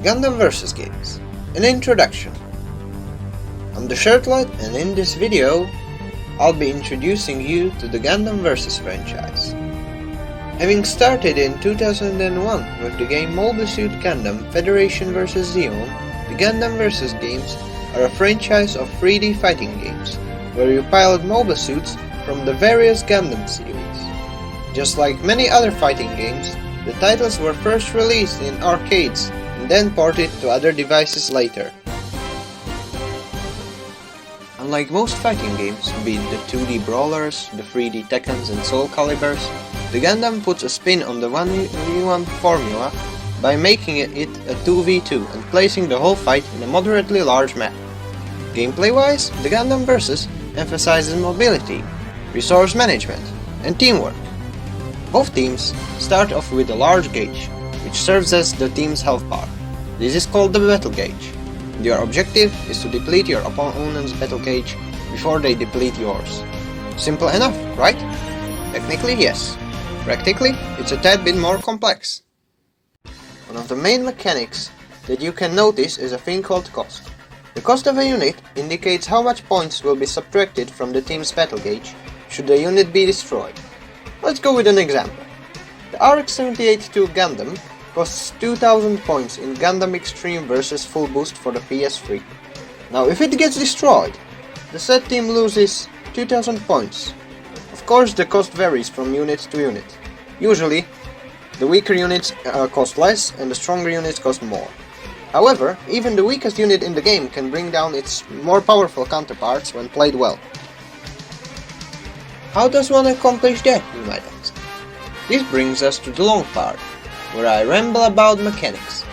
Gundam Versus games. An introduction. I'm the Shirtlight, and in this video I'll be introducing you to the Gundam Versus franchise. Having started in 2001 with the game Mobile Suit Gundam Federation vs. Zeon, the Gundam Versus games are a franchise of 3D fighting games, where you pilot mobile suits from the various Gundam series. Just like many other fighting games, the titles were first released in arcades and then ported to other devices later. Unlike most fighting games, be it the 2D brawlers, the 3D Tekkens and Soul Calibers, the Gundam puts a spin on the 1v1 formula by making it a 2v2 and placing the whole fight in a moderately large map. Gameplay-wise, the Gundam Versus emphasizes mobility, resource management, and teamwork. Both teams start off with a large gauge, which serves as the team's health bar. This is called the battle gauge. Your objective is to deplete your opponent's battle gauge before they deplete yours. Simple enough, right? Technically, yes. Practically, it's a tad bit more complex. One of the main mechanics that you can notice is a thing called cost. The cost of a unit indicates how much points will be subtracted from the team's battle gauge should the unit be destroyed. Let's go with an example. The RX-78-2 Gundam costs 2000 points in Gundam Extreme vs Full Boost for the PS3. Now if it gets destroyed, the said team loses 2000 points. Of course, the cost varies from unit to unit. Usually, the weaker units cost less and the stronger units cost more. However, even the weakest unit in the game can bring down its more powerful counterparts when played well. How does one accomplish that, you might ask? This brings us to the long part, where I ramble about mechanics.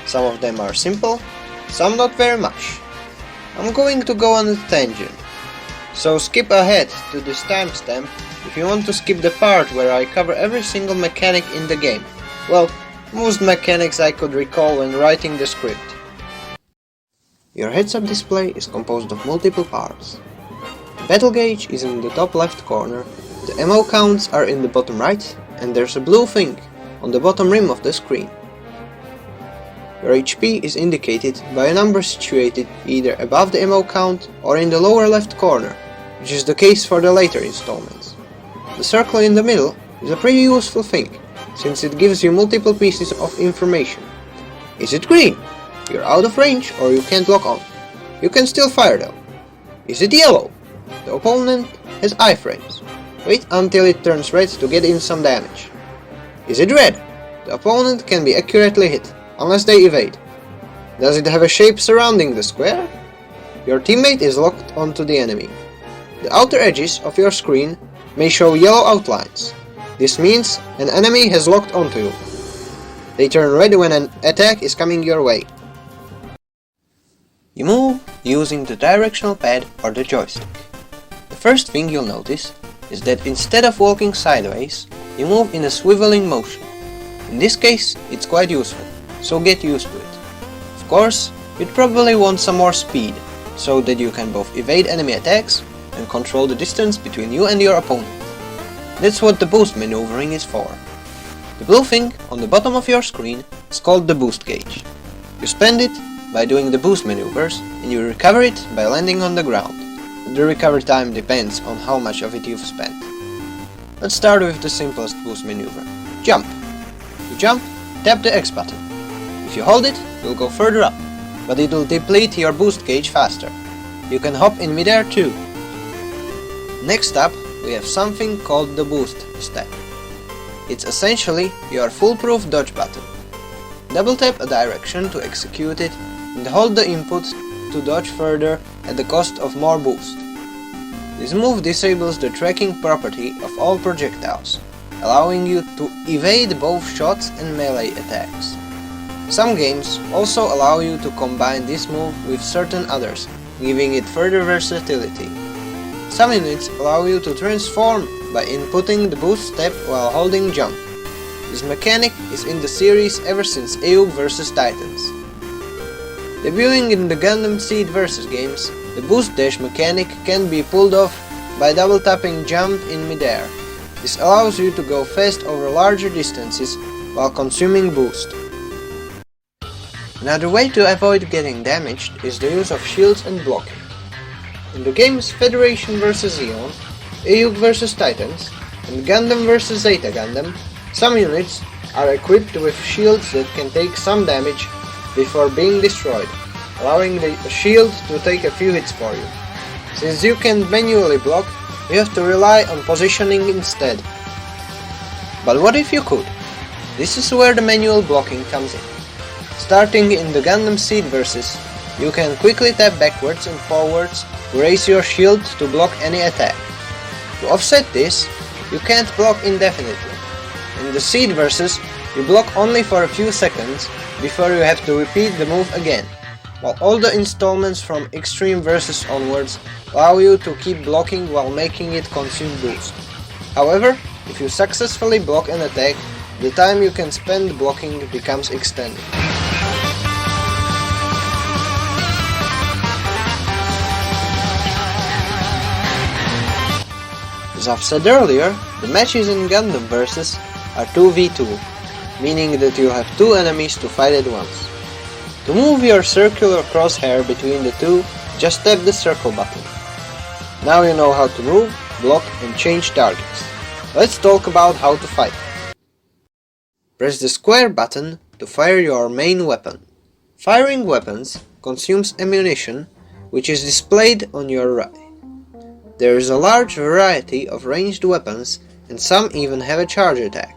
Some of them are simple, some not very much. I'm going to go on a tangent, so skip ahead to this timestamp if you want to skip the part where I cover every single mechanic in the game. Well, most mechanics I could recall when writing the script. Your heads-up display is composed of multiple parts. The battle gauge is in the top left corner, the ammo counts are in the bottom right, and there's a blue thing on the bottom rim of the screen. Your HP is indicated by a number situated either above the ammo count or in the lower left corner, which is the case for the later installments. The circle in the middle is a pretty useful thing, since it gives you multiple pieces of information. Is it green? You're out of range or you can't lock on. You can still fire though. Is it yellow? The opponent has iframes. Wait until it turns red to get in some damage. Is it red? The opponent can be accurately hit, unless they evade. Does it have a shape surrounding the square? Your teammate is locked onto the enemy. The outer edges of your screen may show yellow outlines. This means an enemy has locked onto you. They turn red when an attack is coming your way. You move using the directional pad or the joystick. The first thing you'll notice is that instead of walking sideways, you move in a swiveling motion. In this case, it's quite useful, so get used to it. Of course, you'd probably want some more speed, so that you can both evade enemy attacks and control the distance between you and your opponent. That's what the boost maneuvering is for. The blue thing on the bottom of your screen is called the boost gauge. You spend it by doing the boost maneuvers, and you recover it by landing on the ground. The recovery time depends on how much of it you've spent. Let's start with the simplest boost maneuver. Jump. You jump, tap the X button. If you hold it, you'll go further up, but it will deplete your boost gauge faster. You can hop in midair too. Next up, we have something called the boost step. It's essentially your foolproof dodge button. Double tap a direction to execute it and hold the input to dodge further at the cost of more boost. This move disables the tracking property of all projectiles, allowing you to evade both shots and melee attacks. Some games also allow you to combine this move with certain others, giving it further versatility. Some units allow you to transform by inputting the boost step while holding jump. This mechanic is in the series ever since AUG vs Titans. Debuting in the Gundam Seed Versus games, the boost dash mechanic can be pulled off by double tapping jump in midair. This allows you to go fast over larger distances while consuming boost. Another way to avoid getting damaged is the use of shields and blocking. In the games Federation vs Zeon, EU vs Titans, and Gundam vs Zeta Gundam, some units are equipped with shields that can take some damage before being destroyed, allowing the shield to take a few hits for you. Since you can manually block, you have to rely on positioning instead. But what if you could? This is where the manual blocking comes in. Starting in the Gundam Seed Versus, you can quickly tap backwards and forwards to raise your shield to block any attack. To offset this, you can't block indefinitely. In the Seed Versus, you block only for a few seconds before you have to repeat the move again, while all the installments from Extreme Versus onwards allow you to keep blocking while making it consume boost. However, if you successfully block an attack, the time you can spend blocking becomes extended. As I've said earlier, the matches in Gundam Versus are 2v2, meaning that you have two enemies to fight at once. To move your circular crosshair between the two, just tap the circle button. Now you know how to move, block and change targets. Let's talk about how to fight. Press the square button to fire your main weapon. Firing weapons consumes ammunition, which is displayed on your right. There is a large variety of ranged weapons and some even have a charge attack.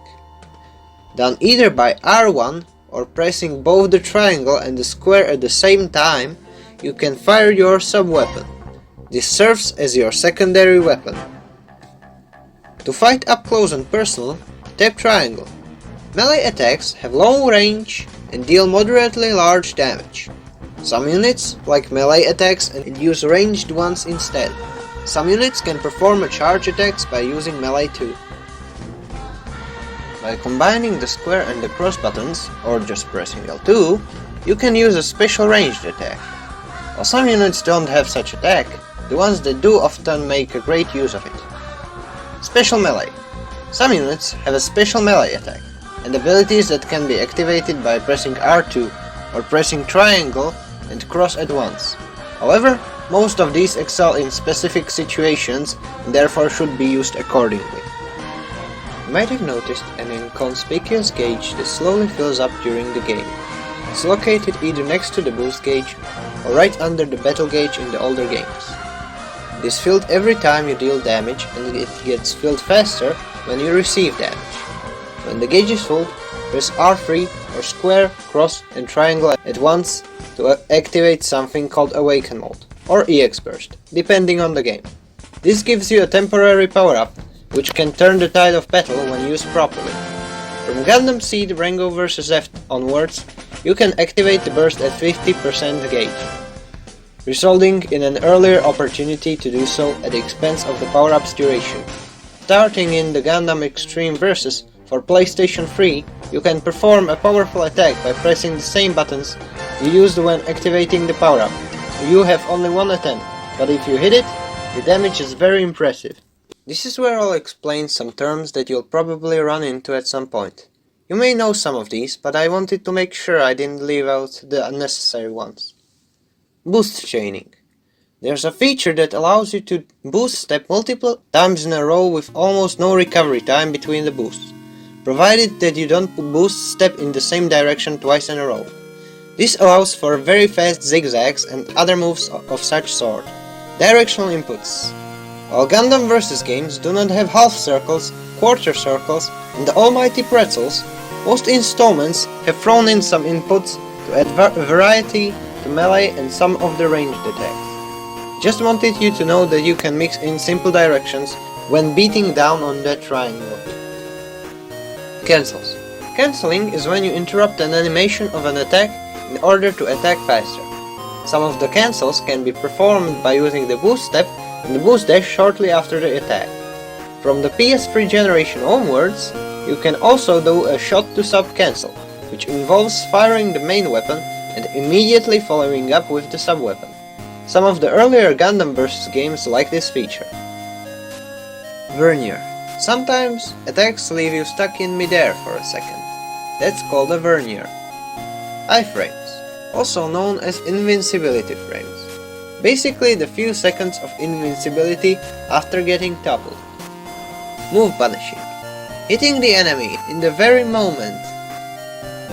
Done either by R1 or pressing both the triangle and the square at the same time, you can fire your sub-weapon. This serves as your secondary weapon. To fight up close and personal, tap triangle. Melee attacks have long range and deal moderately large damage. Some units like melee attacks and use ranged ones instead. Some units can perform charge attacks by using melee too. By combining the square and the cross buttons, or just pressing L2, you can use a special ranged attack. While some units don't have such attack, the ones that do often make a great use of it. Special melee. Some units have a special melee attack, and abilities that can be activated by pressing R2 or pressing triangle and cross at once. However, most of these excel in specific situations and therefore should be used accordingly. You might have noticed an inconspicuous gauge that slowly fills up during the game. It's located either next to the boost gauge or right under the battle gauge in the older games. It is filled every time you deal damage and it gets filled faster when you receive damage. When the gauge is full, press R3 or square, cross and triangle at once to activate something called Awaken Mode or EX Burst, depending on the game. This gives you a temporary power-up, which can turn the tide of battle when used properly. From Gundam Seed Rango vs F onwards, you can activate the burst at 50% gauge, resulting in an earlier opportunity to do so at the expense of the power-up's duration. Starting in the Gundam Extreme Versus for PlayStation 3, you can perform a powerful attack by pressing the same buttons you used when activating the power-up. You have only one attempt, but if you hit it, the damage is very impressive. This is where I'll explain some terms that you'll probably run into at some point. You may know some of these, but I wanted to make sure I didn't leave out the unnecessary ones. Boost chaining. There's a feature that allows you to boost step multiple times in a row with almost no recovery time between the boosts, provided that you don't boost step in the same direction twice in a row. This allows for very fast zigzags and other moves of such sort. Directional inputs. While Gundam Versus games do not have half circles, quarter circles, and the almighty pretzels, most installments have thrown in some inputs to add variety to melee and some of the ranged attacks. Just wanted you to know that you can mix in simple directions when beating down on that triangle. Cancels. Cancelling is when you interrupt an animation of an attack in order to attack faster. Some of the cancels can be performed by using the boost step and the boost dash shortly after the attack. From the PS3 generation onwards, you can also do a shot to sub cancel, which involves firing the main weapon and immediately following up with the sub weapon. Some of the earlier Gundam Versus games like this feature. Vernier. Sometimes attacks leave you stuck in midair for a second. That's called a vernier. Iframes. also known as invincibility frames. Basically the few seconds of invincibility after getting toppled. Move punishing. Hitting the enemy in the very moment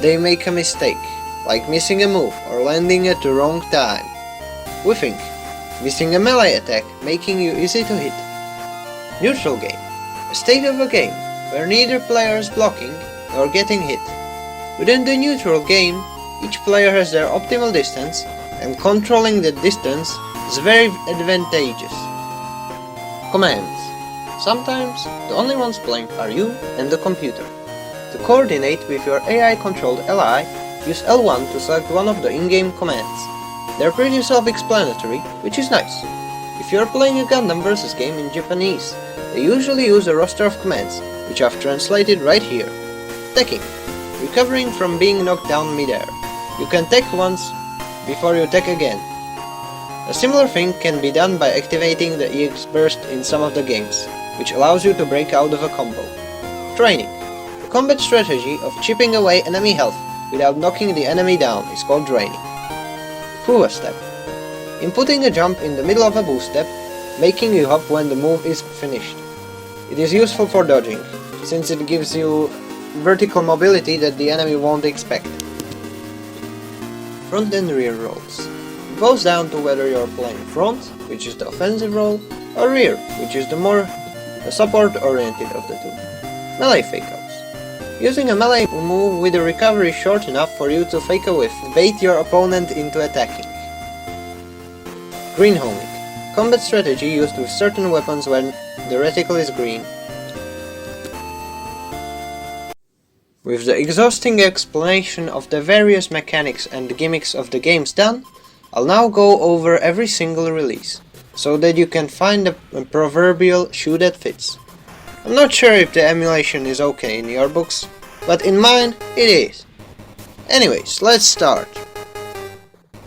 they make a mistake, like missing a move or landing at the wrong time. Whiffing. Missing a melee attack, making you easy to hit. Neutral game. A state of a game where neither player is blocking nor getting hit. Within the neutral game, each player has their optimal distance, and controlling that distance is very advantageous. Commands. Sometimes the only ones playing are you and the computer. To coordinate with your AI-controlled ally, use L1 to select one of the in-game commands. They're pretty self-explanatory, which is nice. If you're playing a Gundam Versus game in Japanese, they usually use a roster of commands, which I've translated right here. Teching. Recovering from being knocked down mid-air. You can tech once before you tech again. A similar thing can be done by activating the EX burst in some of the games, which allows you to break out of a combo. Training. The combat strategy of chipping away enemy health without knocking the enemy down is called draining. Fuwa step. Inputting a jump in the middle of a boost step, making you hop when the move is finished. It is useful for dodging, since it gives you vertical mobility that the enemy won't expect. Front and rear rolls. It goes down to whether you're playing front, which is the offensive role, or rear, which is the more support-oriented of the two. Melee fake-outs. Using a melee move with a recovery short enough for you to fake a whiff, bait your opponent into attacking. Green homing. Combat strategy used with certain weapons when the reticle is green. With the exhausting explanation of the various mechanics and gimmicks of the games done, I'll now go over every single release, so that you can find a proverbial shoe that fits. I'm not sure if the emulation is okay in your books, but in mine it is. Anyways, let's start.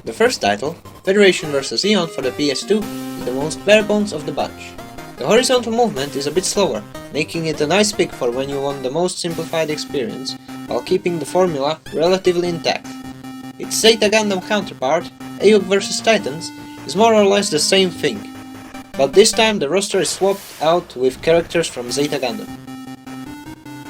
The first title, Federation vs. Eon for the PS2, is the most bare bones of the bunch. The horizontal movement is a bit slower, making it a nice pick for when you want the most simplified experience, while keeping the formula relatively intact. Its Zeta Gundam counterpart, Ayuk vs Titans, is more or less the same thing, but this time the roster is swapped out with characters from Zeta Gundam.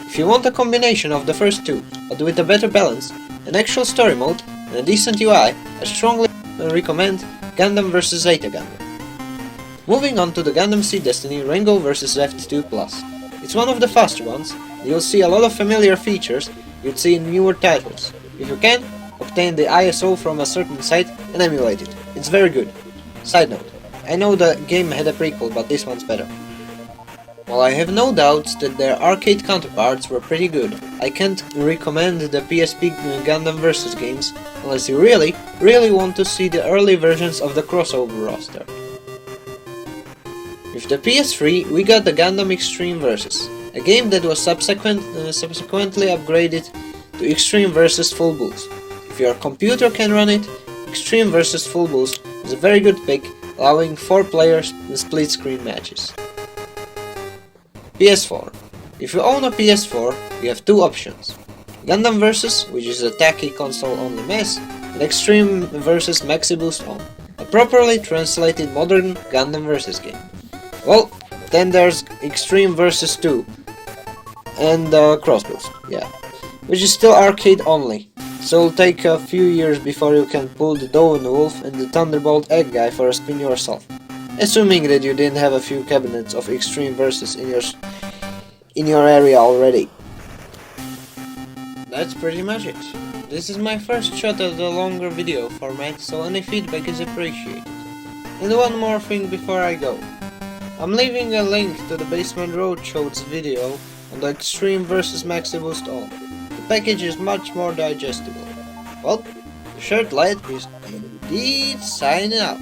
If you want a combination of the first two, but with a better balance, an actual story mode, and a decent UI, I strongly recommend Gundam vs Zeta Gundam. Moving on to the Gundam Seed Destiny Rengo vs Reft 2 Plus. It's one of the faster ones, and you'll see a lot of familiar features you'd see in newer titles. If you can, obtain the ISO from a certain site and emulate it. It's very good. Side note, I know the game had a prequel, but this one's better. While I have no doubts that their arcade counterparts were pretty good, I can't recommend the PSP Gundam Versus games unless you really want to see the early versions of the crossover roster. With the PS3, we got the Gundam Extreme Versus, a game that was subsequently upgraded to Extreme Versus Full Boost. If your computer can run it, Extreme Versus Full Boost is a very good pick, allowing 4 players in split-screen matches. PS4. If you own a PS4, you have two options. Gundam Versus, which is a tacky console-only mess, and Extreme Versus maxiboost on, a properly translated modern Gundam Versus game. Well, then there's Extreme Versus 2 and Crossboost, yeah, which is still arcade only, so it'll take a few years before you can pull the Doven Wolf and the Thunderbolt Egg Guy for a spin yourself, assuming that you didn't have a few cabinets of Extreme Versus in your area already. That's pretty much it. This is my first shot at the longer video format, so any feedback is appreciated. And one more thing before I go. I'm leaving a link to the Basement Roadshow's video on the Extreme vs maxiboost All. The package is much more digestible. Well, the shirt light is indeed signing out.